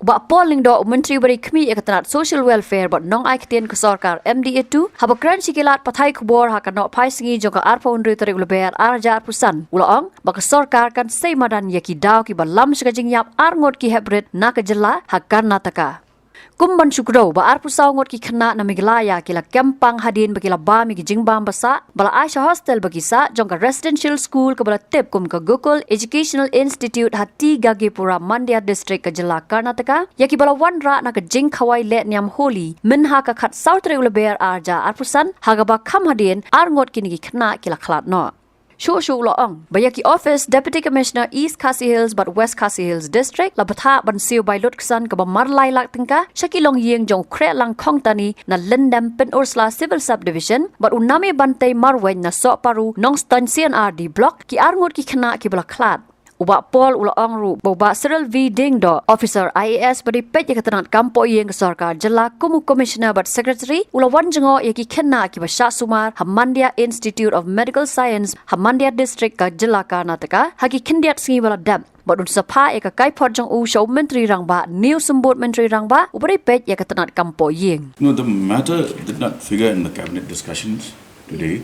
ba polling do menteri bari khmi ekatrat social welfare but nong ai ktien ko Sorkar MDA2 haba kran sikilat pathai khobor ha kanok phai singi joka arpon ri tari ulber arjar pusan ulong ba Sorkar kan sei Madan yaki daw ki ba lam sika Jingïap Ngut ki hebret na ka jilla ha Karnataka Kumban Shukro ba arpusaw ngot ki Khynnah na Meghalaya kila kempang hadin bagila ba mi jingbam basa bala Aisha hostel bagisa jongka residential school ka bala tip kum ka Gokul Educational Institute hati Gagipura Mandya district ka jilla Karnataka yaki bala wanra na ka jing khawai le nyam holi min ha ka khat south regular arja arpusan haga ba kham hadin ngot ki ni Khynnah kila khlat no Shushu Loong, Bayaki Office, Deputy Commissioner East Khasi Hills but West Khasi Hills District, Labata Bansiu by Lutksan, Kabamarlai Laktinka, Shakilong Ying Jong Kre Lang Kongtani, na Lindam Pen Ursula Civil Subdivision, but Unami Bante Marwen na Soparu, Nongstan CNRD Block, Ki Ngut ki Khynnah ki Bala Klad. Uba Paul Ulaong Ru, Boba Cyril V. Dingdo, Officer IAS beri pet yakatanat kampo yang Sorkar Jilla Kumu Commissioner but Secretary, Ulawan Jengo yaki Khynnah ki Basha Sumar, Mandya Institute of Medical Science, Mandya District ka Jilla Karnataka, haki Kindiat Singi Bala Dam. But un sapa eka kai pot jong u show menteri rangba, new sembut menteri rangba, uberi pet yakatanat kampo yang. No, the matter did not figure in the cabinet discussions today,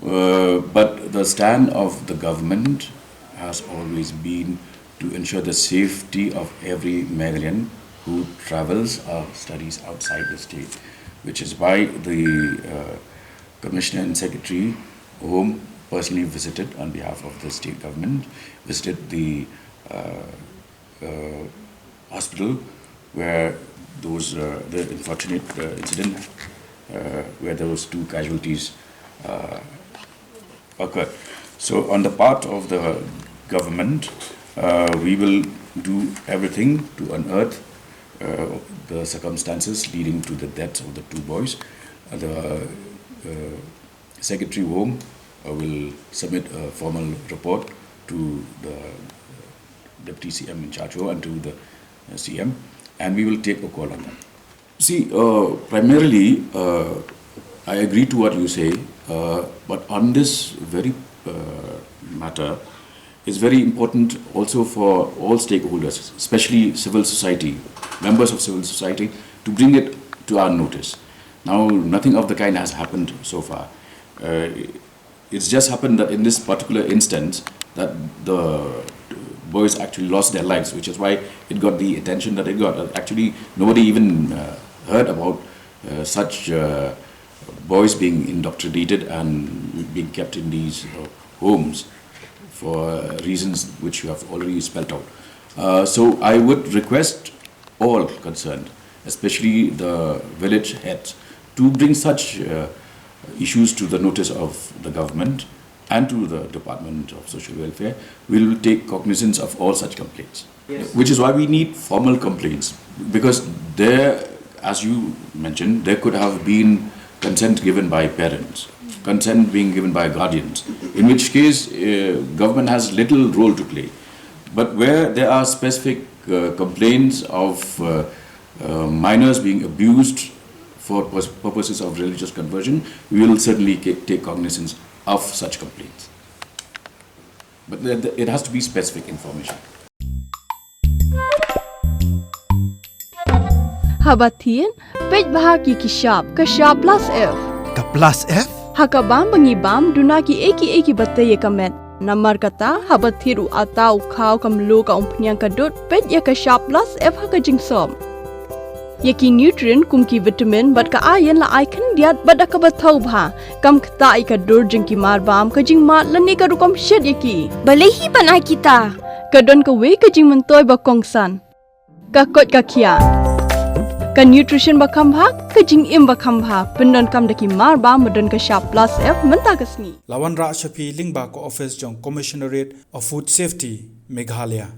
but the stand of the government has always been to ensure the safety of every Meghalaian who travels or studies outside the state, which is why the Commissioner and Secretary Home personally visited on behalf of the state government, visited the hospital where those the unfortunate incident where there was 2 casualties occurred. So on the part of the government, we will do everything to unearth the circumstances leading to the deaths of the 2 boys. The Secretary Home will submit a formal report to the Deputy CM in charge and to the CM, and we will take a call on that. See, primarily, I agree to what you say, but on this very matter, it's very important also for all stakeholders, especially civil society, members of civil society, to bring it to our notice. Now, nothing of the kind has happened so far. It's just happened that in this particular instance, that the boys actually lost their lives, which is why it got the attention that it got. Actually, nobody even heard about such boys being indoctrinated and being kept in these homes for reasons which you have already spelled out. So I would request all concerned, especially the village heads, to bring such issues to the notice of the government and to the Department of Social Welfare. We will take cognizance of all such complaints. Yes. Which is why we need formal complaints, because there, as you mentioned, there could have been consent given by parents, consent being given by guardians, in which case government has little role to play. But where there are specific complaints of minors being abused for purposes of religious conversion, we will certainly take cognizance of such complaints. But it has to be specific information. Habatin, pej bahagi kishab, kashab plus F. Ka plus F? Hakabam bangibam dunaki eki bataye kamet. Namar kata habathiru atau kau kamlu ka umpnyang kadut pej ya kashab plus F haka jingsom. Yaki nutrient kumki vitamin bat ka ayan la icon diat bat ka bathau bha kam khta ka dur jingki marbam ka jing mat lani ka rukom shed yaki balehi banai kita kadon ka we ka jing mentoy ba kongsan ka kot ka khia ka nutrition ba khambha ka jing im ba khambha pendon kam daki marbam madon ka sharp plus F menta kasni Lawan Ra Shafi Lingba ko office jong Commissionerate of Food Safety Meghalaya